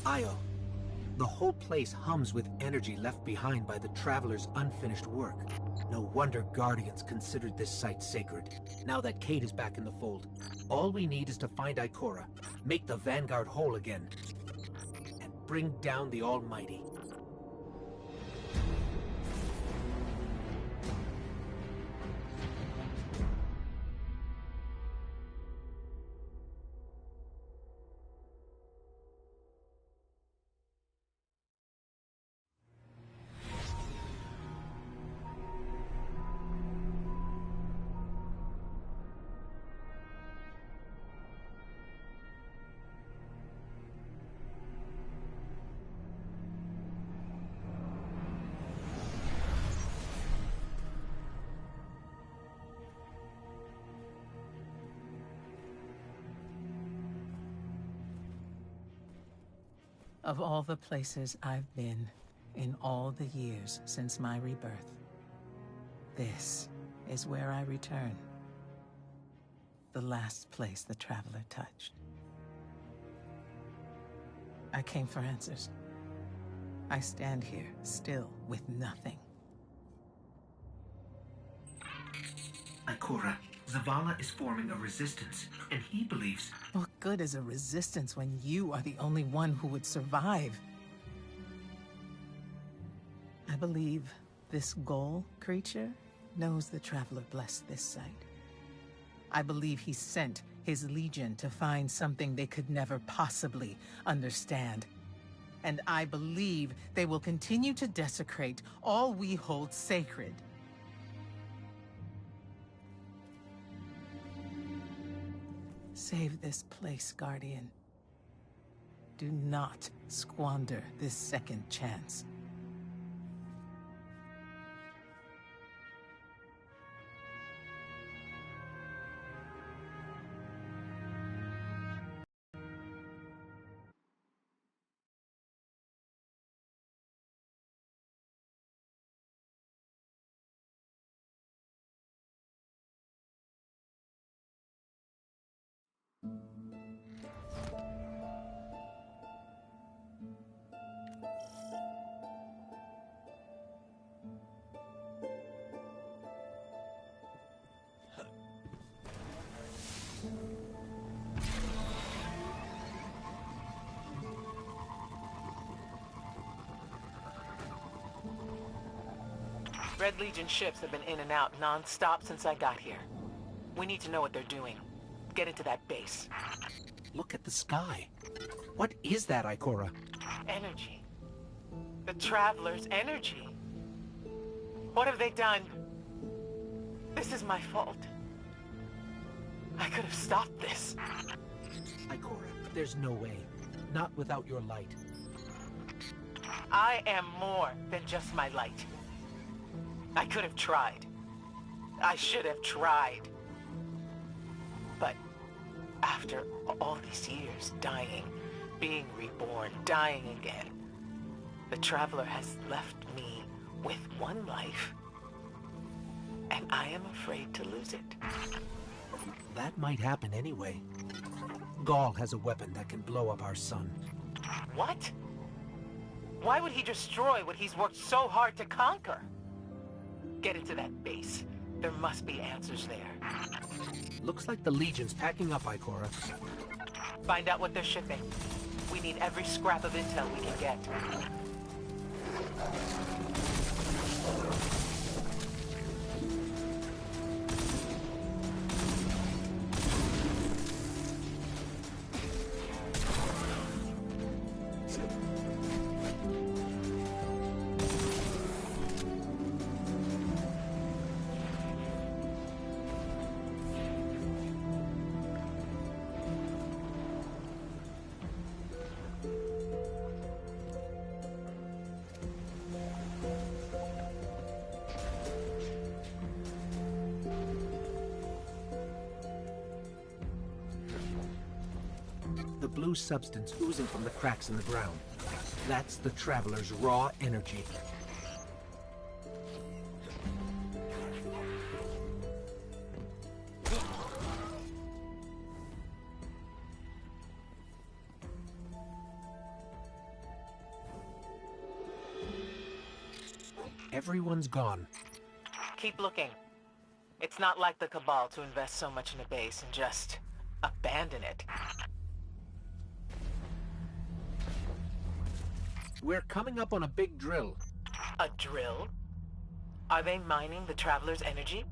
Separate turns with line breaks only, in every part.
Io, the whole place hums with energy left behind by the Traveler's unfinished work. No wonder Guardians considered this site sacred. Now that Kate is back in the fold, all we need is to find Ikora, make the Vanguard whole again, and bring down the Almighty.
Of all the places I've been in all the years since my rebirth, this is where I return. The last place the Traveler touched. I came for answers. I stand here, still with nothing.
Ikora, Zavala is forming a resistance, and he believes...
What good is a resistance when you are the only one who would survive? I believe this Ghoul creature knows the Traveler blessed this site. I believe he sent his legion to find something they could never possibly understand. And I believe they will continue to desecrate all we hold sacred. Save this place, Guardian. Do not squander this second chance. Red Legion ships have been in and out non-stop since I got here. We need to know what they're doing. Get into that base.
Look at the sky. What is that, Ikora?
Energy. The Traveler's energy. What have they done? This is my fault. I could have stopped this.
Ikora, there's no way. Not without your light.
I am more than just my light. I could have tried. I should have tried. But after all these years, dying, being reborn, dying again, the Traveler has left me with one life, and I am afraid to lose it.
That might happen anyway. Gaul has a weapon that can blow up our sun.
What? Why would he destroy what he's worked so hard to conquer? Get into that base. There must be answers there.
Looks like the Legion's packing up, Ikora.
Find out what they're shipping. We need every scrap of intel we can get.
The blue substance oozing from the cracks in the ground. That's the Traveler's raw energy. Everyone's gone.
Keep looking. It's not like the Cabal to invest so much in a base and just abandon it.
We're coming up on a big drill.
A drill? Are they mining the Traveler's energy?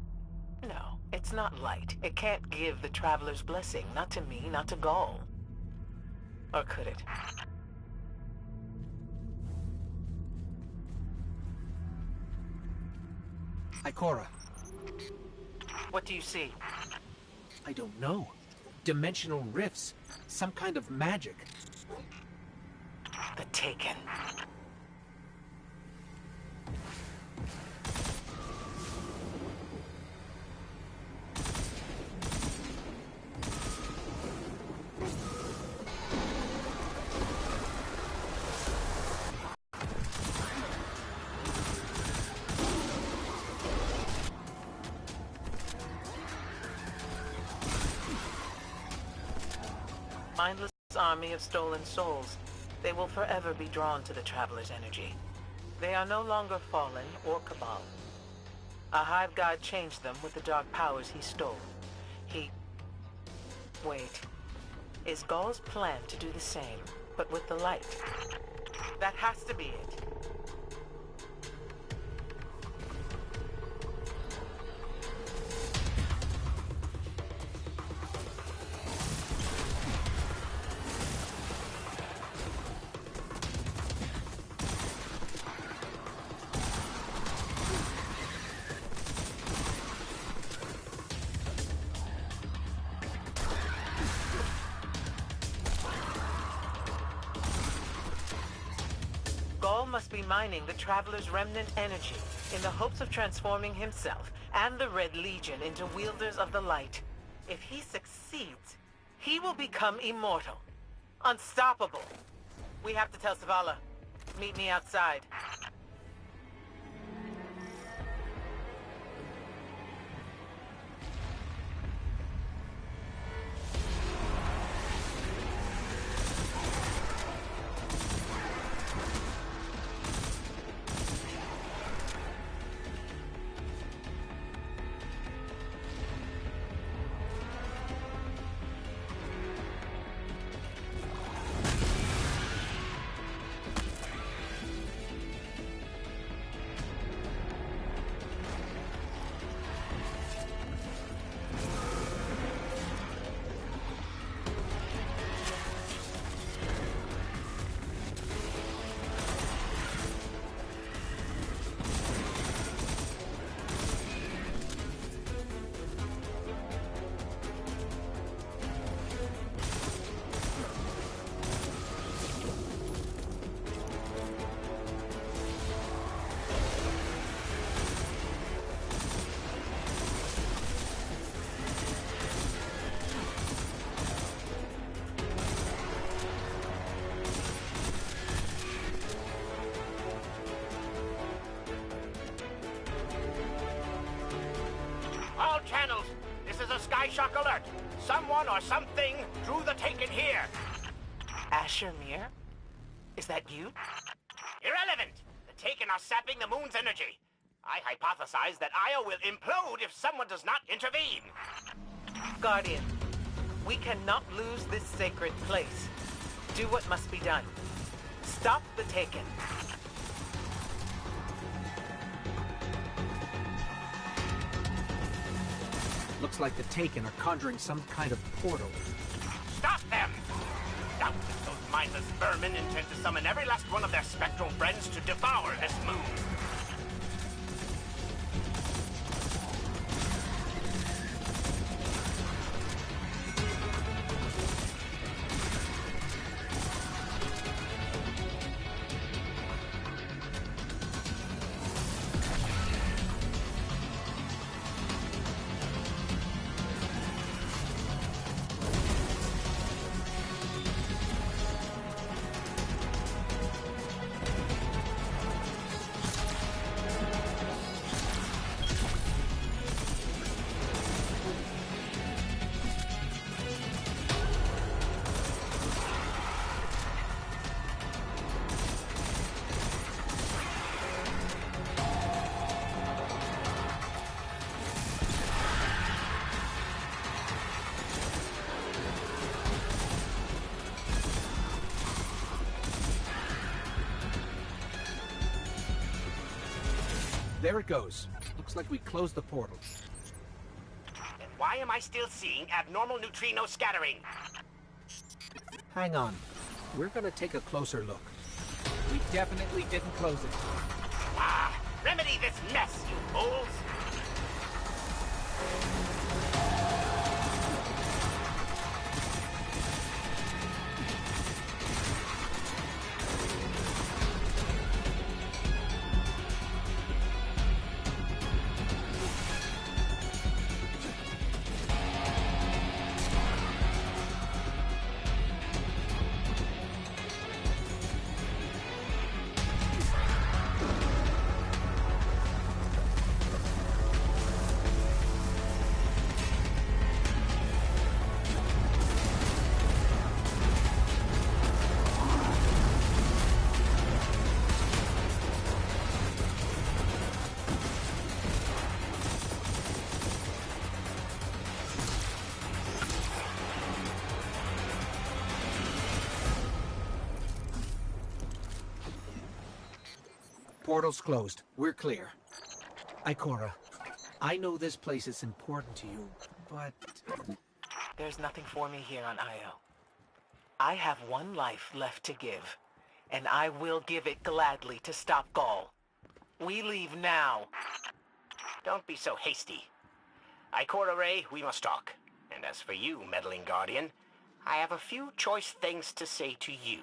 No, it's not light. It can't give the Traveler's blessing. Not to me, not to Gaul. Or could it?
Ikora.
What do you see?
I don't know. Dimensional rifts. Some kind of magic.
The Taken. Mindless army of stolen souls. They will forever be drawn to the Traveler's energy. They are no longer fallen or Cabal. A Hive God changed them with the dark powers he stole. Wait. Is Gaul's plan to do the same, but with the light? That has to be it. Gaul must be mining the Traveler's remnant energy in the hopes of transforming himself and the Red Legion into wielders of the light. If he succeeds, he will become immortal. Unstoppable. We have to tell Savala. Meet me outside.
All channels, this is a Sky Shock alert. Someone or something drew the Taken here.
Asher Mir? Is that you?
Irrelevant. The Taken are sapping the moon's energy. I hypothesize that Io will implode if someone does not intervene.
Guardian, we cannot lose this sacred place. Do what must be done. Stop the Taken.
Looks like the Taken are conjuring some kind of portal.
Stop them! Doubtless those mindless vermin intend to summon every last one of their spectral friends to devour this moon.
There it goes. Looks like we closed the portal.
Then why am I still seeing abnormal neutrino scattering?
Hang on. We're gonna take a closer look. We definitely didn't close it.
Ah, remedy this mess, you fools!
Portal's closed. We're clear. Ikora, I know this place is important to you, but...
There's nothing for me here on Io. I have one life left to give, and I will give it gladly to stop Gaul. We leave now.
Don't be so hasty. Ikora Ray, we must talk. And as for you, meddling guardian, I have a few choice things to say to you.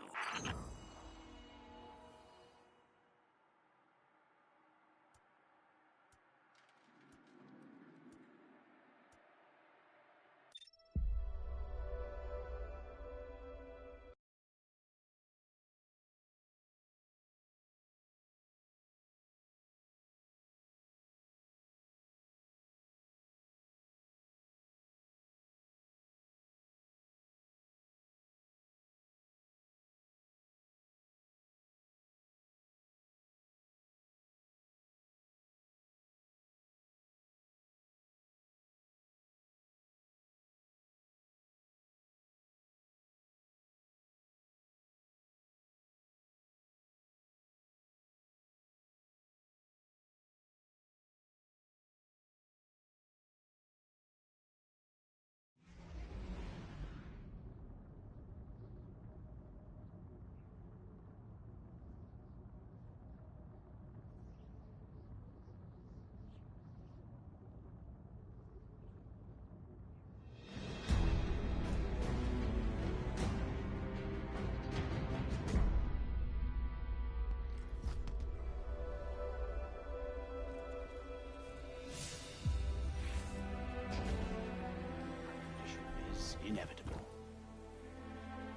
Inevitable.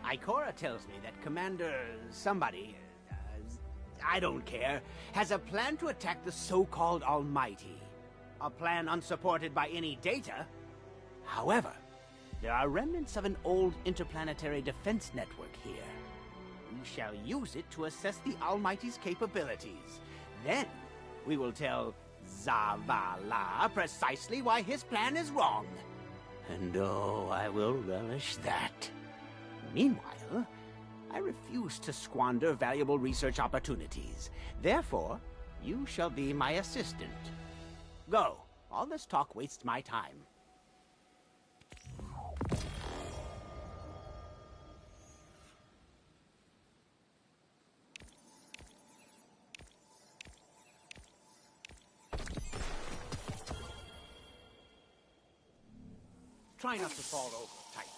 Ikora tells me that Commander somebody, I don't care, has a plan to attack the so-called Almighty. A plan unsupported by any data. However, there are remnants of an old interplanetary defense network here. We shall use it to assess the Almighty's capabilities. Then, we will tell Zavala precisely why his plan is wrong. And oh, I will relish that. Meanwhile, I refuse to squander valuable research opportunities. Therefore, you shall be my assistant. Go. All this talk wastes my time. Try not to fall over, Titan.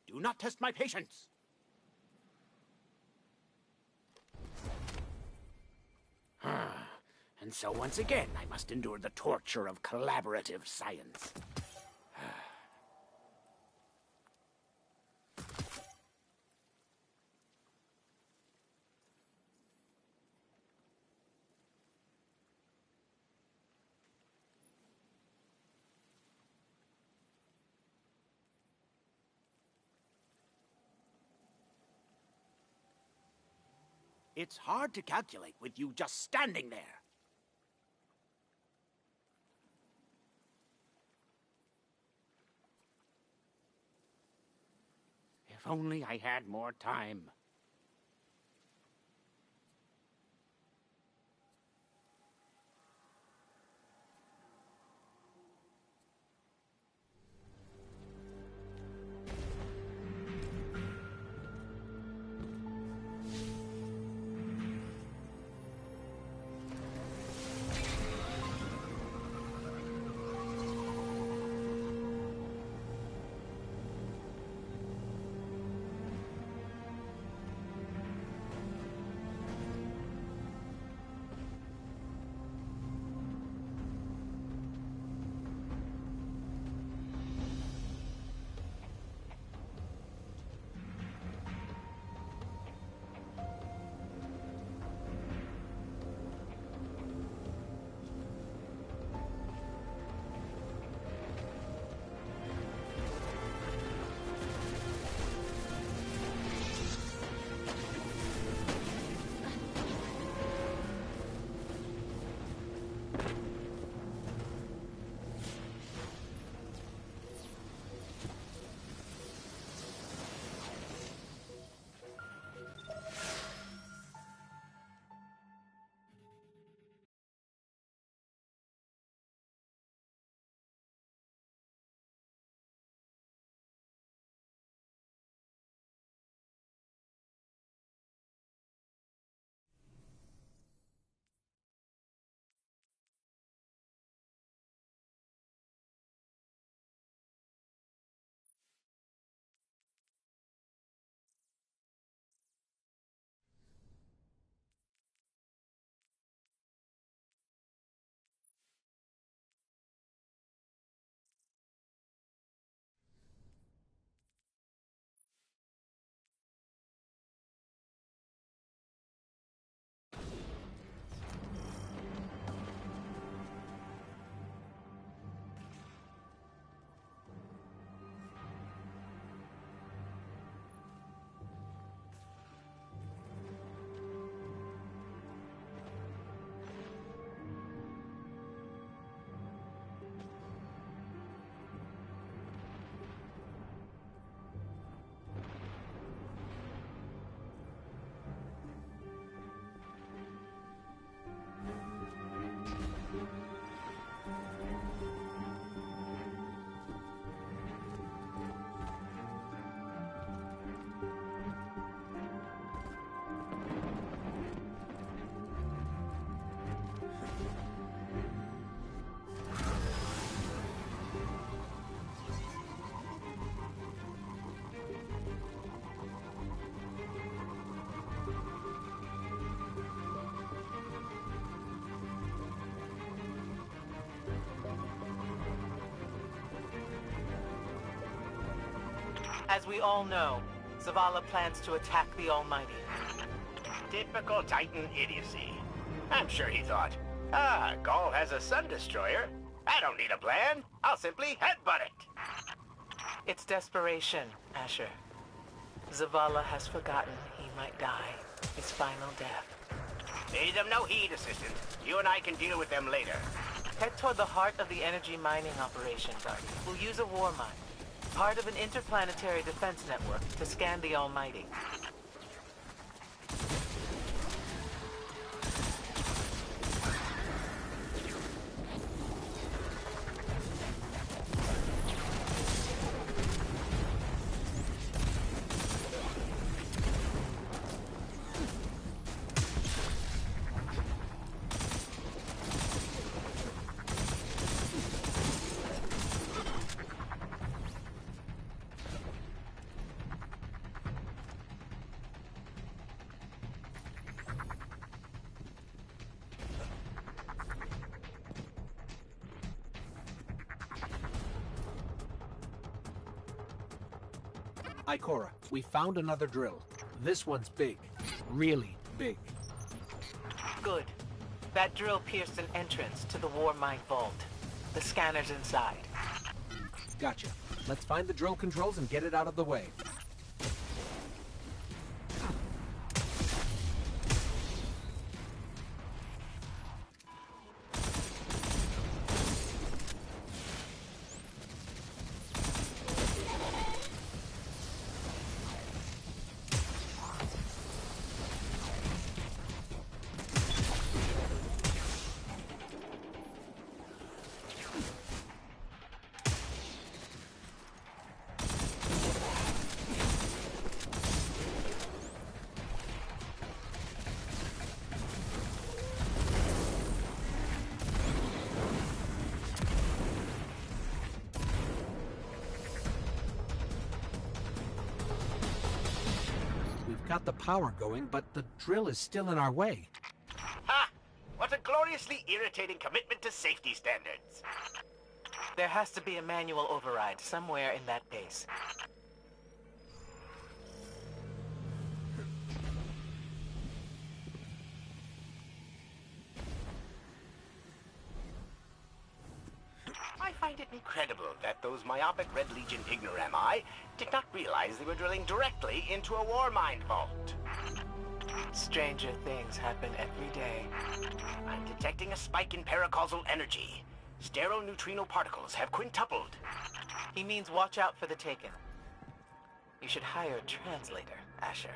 Do not test my patience! And so once again, I must endure the torture of collaborative science. It's hard to calculate with you just standing there. If only I had more time.
As we all know, Zavala plans to attack the Almighty.
Typical Titan idiocy. I'm sure he thought, Gaul has a Sun Destroyer. I don't need a plan. I'll simply headbutt it.
It's desperation, Asher. Zavala has forgotten he might die his final death.
Pay them no heed, Assistant. You and I can deal with them later.
Head toward the heart of the energy mining operation, Guardian. We'll use a war mine, part of an interplanetary defense network, to scan the Almighty.
Ikora, we found another drill. This one's big. Really big.
Good. That drill pierced an entrance to the war mine vault. The scanner's inside.
Gotcha. Let's find the drill controls and get it out of the way. got the power going, but the drill is still in our way.
Ha! What a gloriously irritating commitment to safety standards.
There has to be a manual override somewhere in that base.
I find it incredible that those myopic Red Legion ignorami did not realize they were drilling directly into a war mind vault.
Stranger things happen every day.
I'm detecting a spike in paracausal energy. Stereoneutrino particles have quintupled.
He means watch out for the Taken. You should hire a translator, Asher.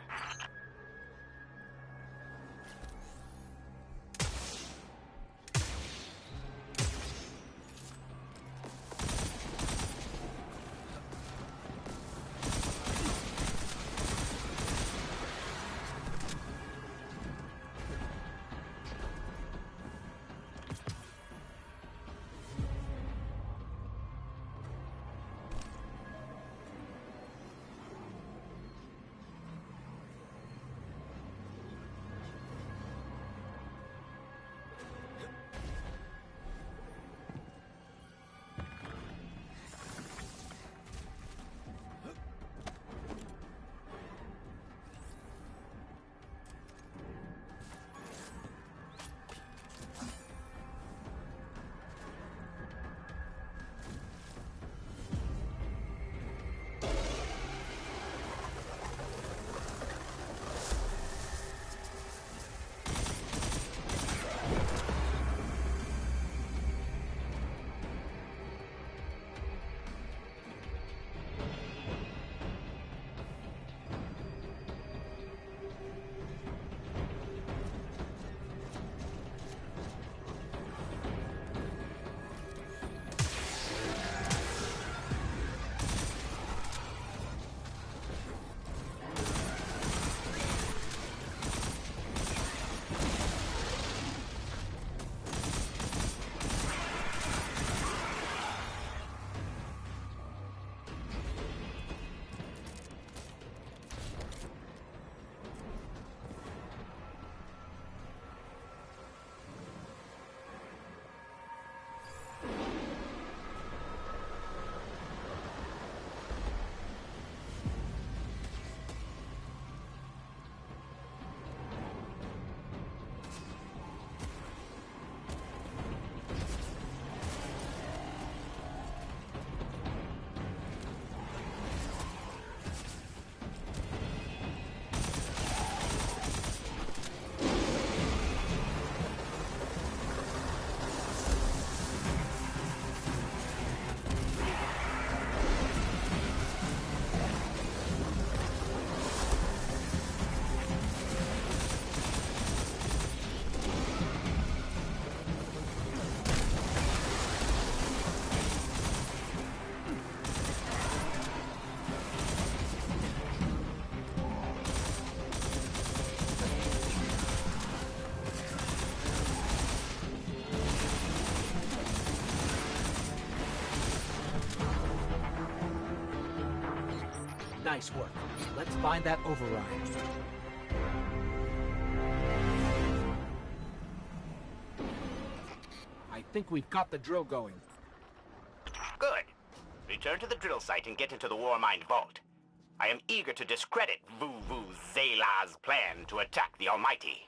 Nice work. Let's find that override. I think we've got the drill going.
Good. Return to the drill site and get into the Warmind Vault. I am eager to discredit Vu Zela's plan to attack the Almighty.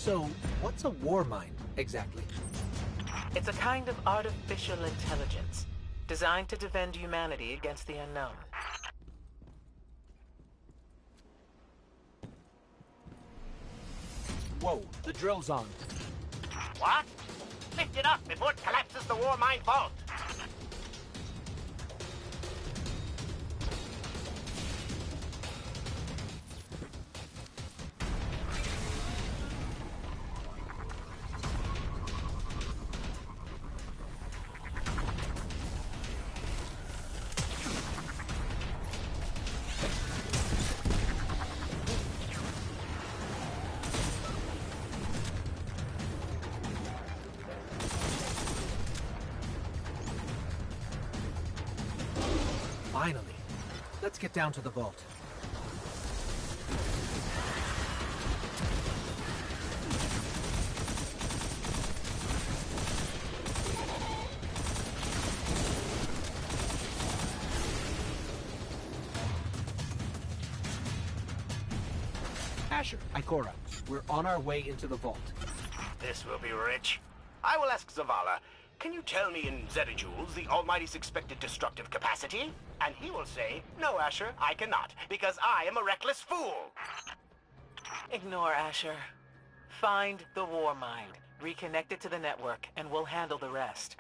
So, what's a war mind, exactly?
It's a kind of artificial intelligence, designed to defend humanity against the unknown.
Whoa, the drill's on.
What? Lift it up before it collapses the war mine vault.
Finally. Let's get down to the vault. Asher, Ikora, we're on our way into the vault.
This will be rich. I will ask Zavala, can you tell me in zetajoules the Almighty's expected destructive capacity? And he will say, no, Asher, I cannot, because I am a reckless fool.
Ignore Asher. Find the war mind, reconnect it to the network, and we'll handle the rest.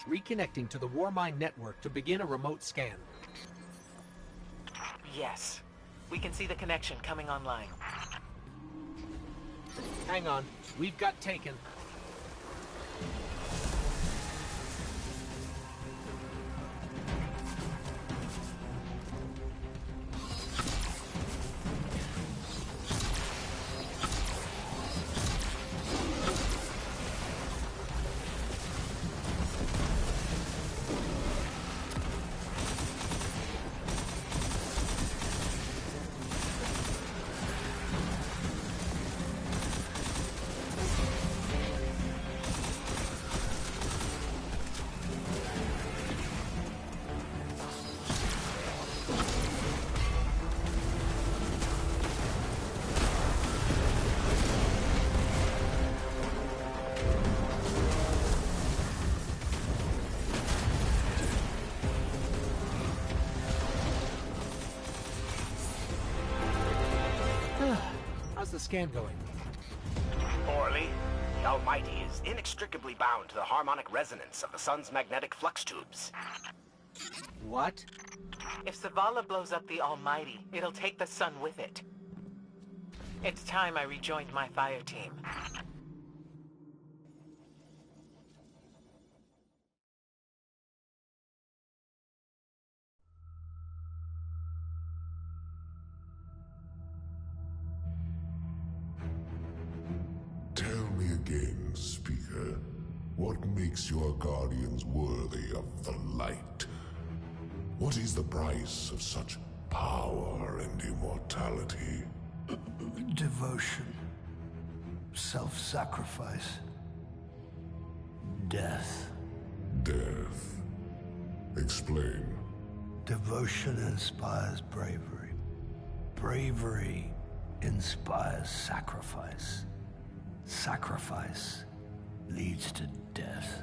Reconnecting to the Warmind network to begin a remote scan.
Yes. We can see the connection coming online.
Hang on. We've got taken. How's the scan going?
Poorly. The Almighty is inextricably bound to the harmonic resonance of the sun's magnetic flux tubes.
What?
If Zavala blows up the Almighty, it'll take the sun with it. It's time I rejoined my fire team.
What makes your guardians worthy of the light? What is the price of such power and immortality?
Devotion. Self-sacrifice. Death.
Death. Explain.
Devotion inspires bravery. Bravery inspires sacrifice. Sacrifice leads to death.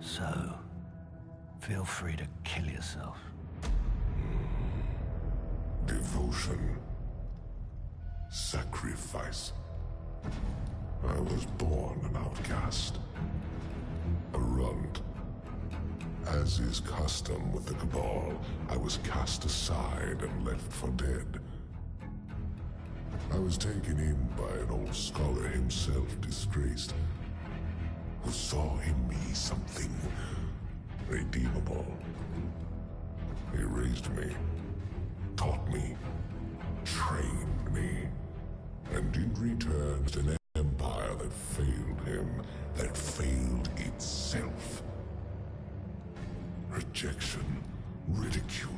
So, feel free to kill yourself.
Devotion. Sacrifice. I was born an outcast. A runt. As is custom with the Cabal, I was cast aside and left for dead. I was taken in by an old scholar himself, disgraced, who saw in me something redeemable. He raised me, taught me, trained me, and in return an empire that failed him, that failed itself. Rejection, ridicule,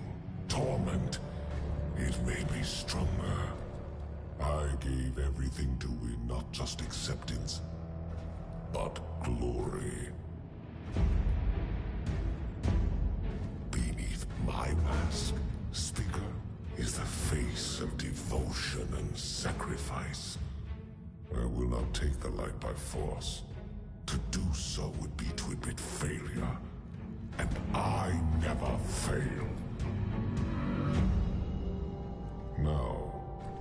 torment. It made me stronger. I gave everything to win not just acceptance, but glory. Beneath my mask, Speaker, is the face of devotion and sacrifice. I will not take the light by force. To do so would be to admit failure. And I never fail. Now,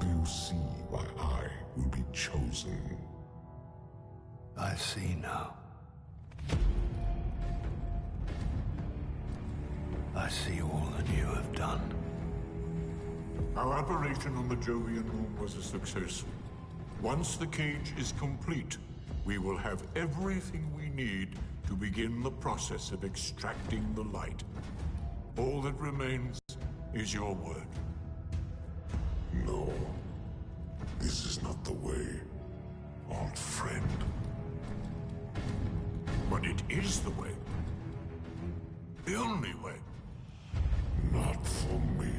do you see why I will be chosen?
I see now. I see all that you have done.
Our operation on the Jovian moon was a success. Once the cage is complete, we will have everything we need to begin the process of extracting the light. All that remains is your word.
No. This is not the way, old friend.
But it is the way. The only way.
Not for me.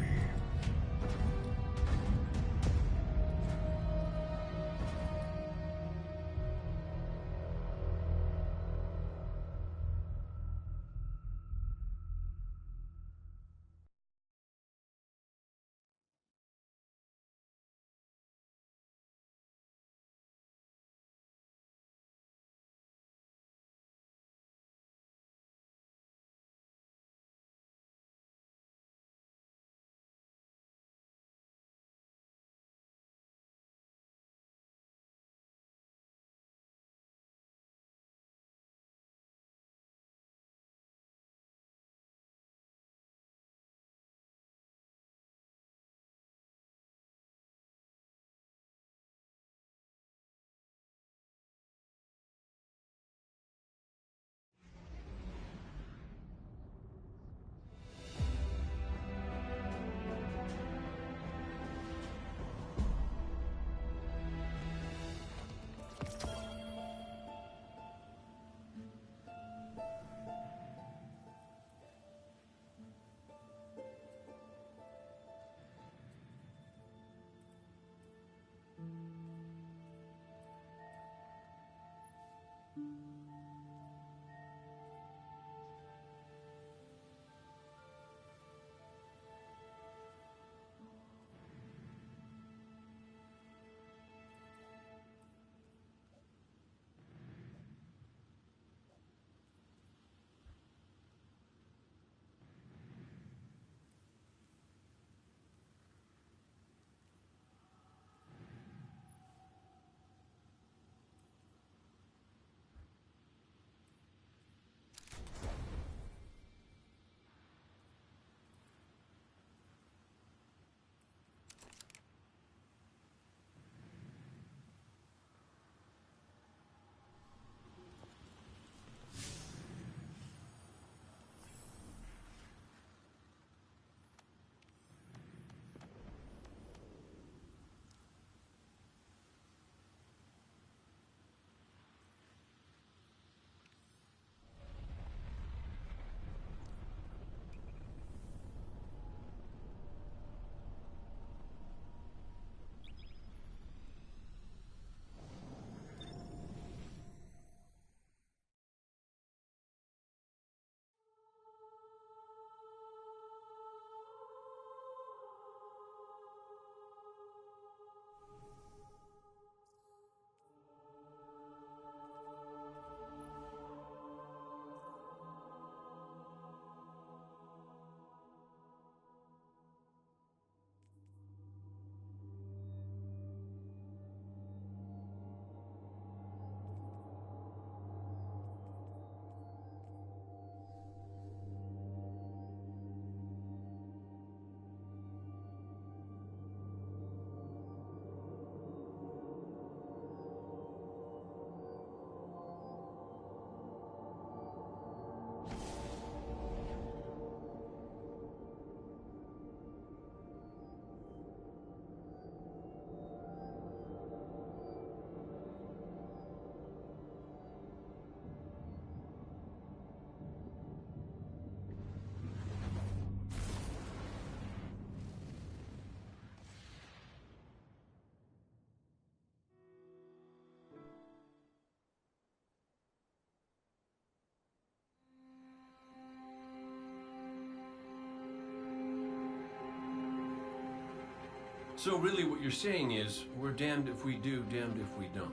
So really what you're saying is, we're damned if we do, damned if we don't.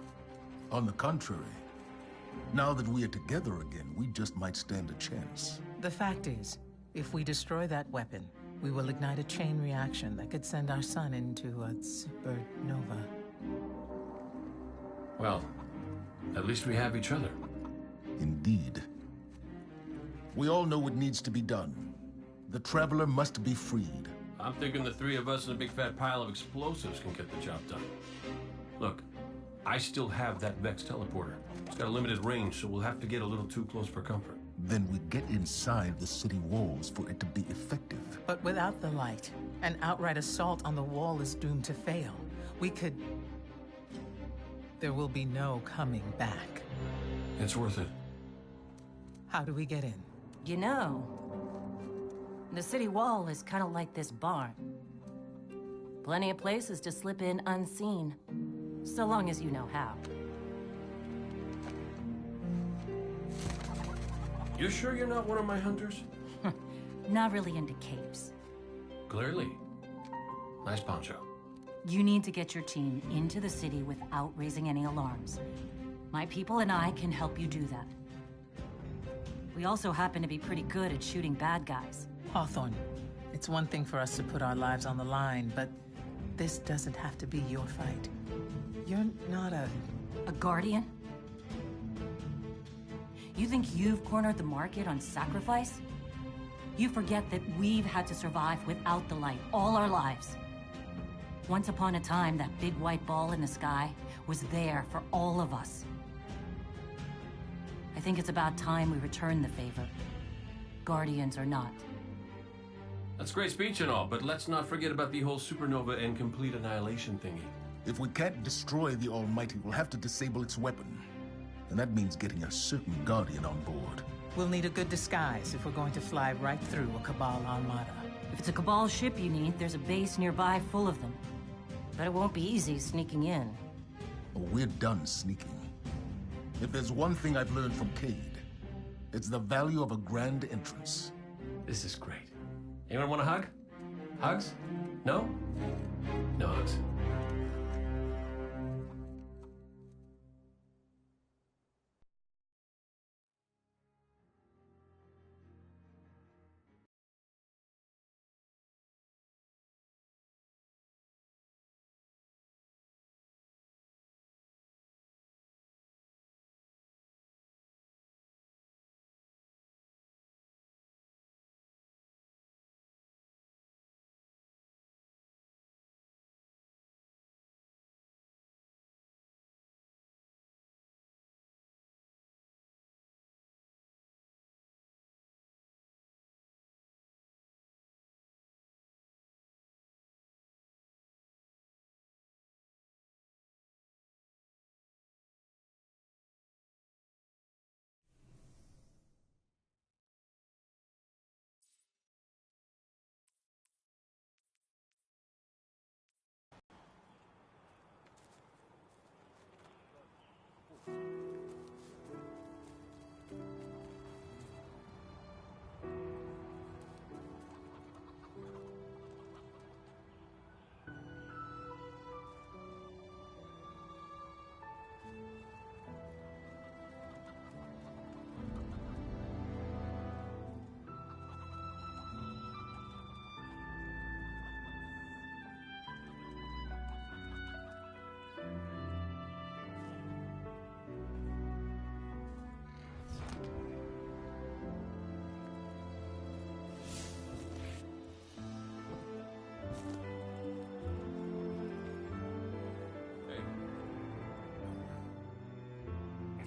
On the contrary, now that we are together again, we just might stand a chance.
The fact is, if we destroy that weapon, we will ignite a chain reaction that could send our sun into a supernova.
Well, at least we have each other.
Indeed. We all know what needs to be done. The Traveler must be freed.
I'm thinking the three of us and a big fat pile of explosives can get the job done. Look, I still have that Vex teleporter. It's got a limited range, so we'll have to get a little too close for comfort.
Then we get inside the city walls for it to be effective.
But without the light, an outright assault on the wall is doomed to fail. We could... There will be no coming back.
It's worth it.
How do we get in?
You know, the city wall is kind of like this barn. Plenty of places to slip in unseen, so long as you know how.
You sure you're not one of my hunters?
Not really into capes.
Clearly. Nice poncho.
You need to get your team into the city without raising any alarms. My people and I can help you do that. We also happen to be pretty good at shooting bad guys.
Hawthorne, it's one thing for us to put our lives on the line, but this doesn't have to be your fight. You're not a
guardian? You think you've cornered the market on sacrifice? You forget that we've had to survive without the light all our lives. Once upon a time, that big white ball in the sky was there for all of us. I think it's about time we return the favor. Guardians or not.
That's great speech and all, but let's not forget about the whole supernova and complete annihilation thingy.
If we can't destroy the Almighty, we'll have to disable its weapon. And that means getting a certain Guardian on board.
We'll need a good disguise if we're going to fly right through a Cabal armada.
If it's a Cabal ship you need, there's a base nearby full of them. But it won't be easy sneaking in.
Oh, we're done sneaking. If there's one thing I've learned from Cade, it's the value of a grand entrance.
This is great. Anyone want a hug? Hugs? No? No hugs.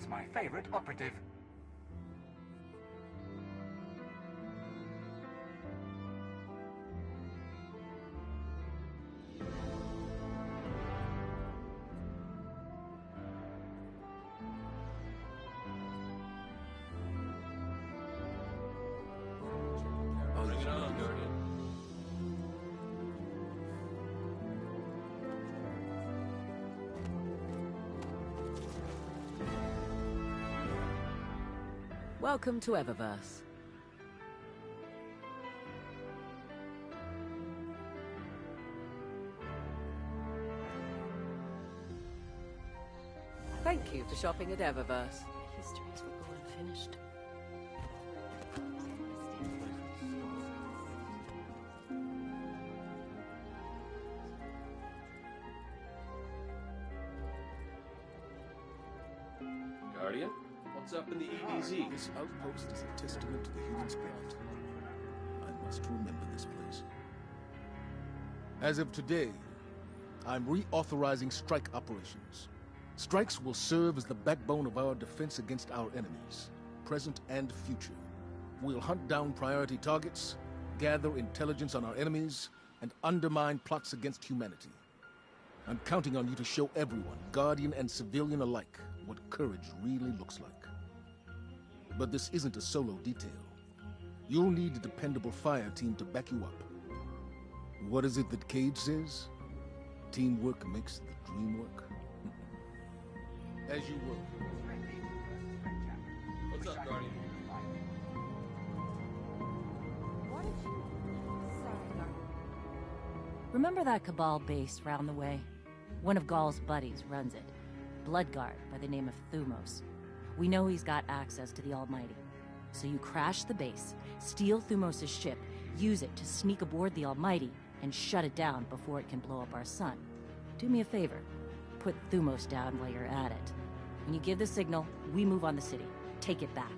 My favorite operative.
Welcome to Eververse. Thank you for shopping at Eververse.
Histories will go unfinished.
Guardian? What's up in the EDZ?
This outpost is a testament to the human spirit. I must remember this place. As of today, I'm reauthorizing strike operations. Strikes will serve as the backbone of our defense against our enemies, present and future. We'll hunt down priority targets, gather intelligence on our enemies, and undermine plots against humanity. I'm counting on you to show everyone, Guardian and civilian alike, what courage really looks like. But this isn't a solo detail. You'll need a dependable fire team to back you up. What is it that Cage says? Teamwork makes the dream work. As you will.
What's up, Guardian?
Remember that Cabal base round the way? One of Gaul's buddies runs it. Bloodguard by the name of Thumos. We know he's got access to the Almighty. So you crash the base, steal Thumos' ship, use it to sneak aboard the Almighty, and shut it down before it can blow up our sun. Do me a favor. Put Thumos down while you're at it. When you give the signal, we move on the city. Take it back.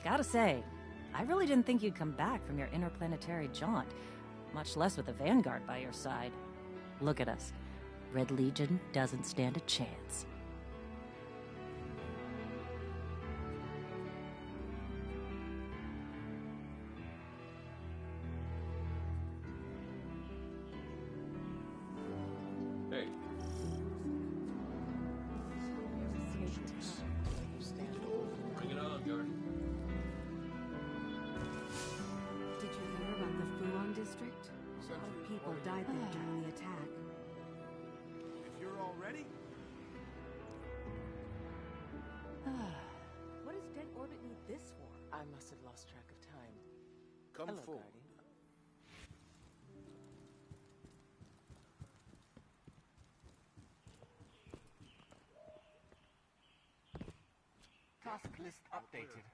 Gotta say, I really didn't think you'd come back from your interplanetary jaunt, much less with a Vanguard by your side. Look at us. Red Legion doesn't stand a chance.
Hey. Bring it on, Guardian.
Did you hear about the Fuon district? A lot of people died there during the attack.
If you're all ready.
What does Dead Orbit need this for?
I must have lost track of time.
Come
Hello,
forward.
Guardian.
Task list updated.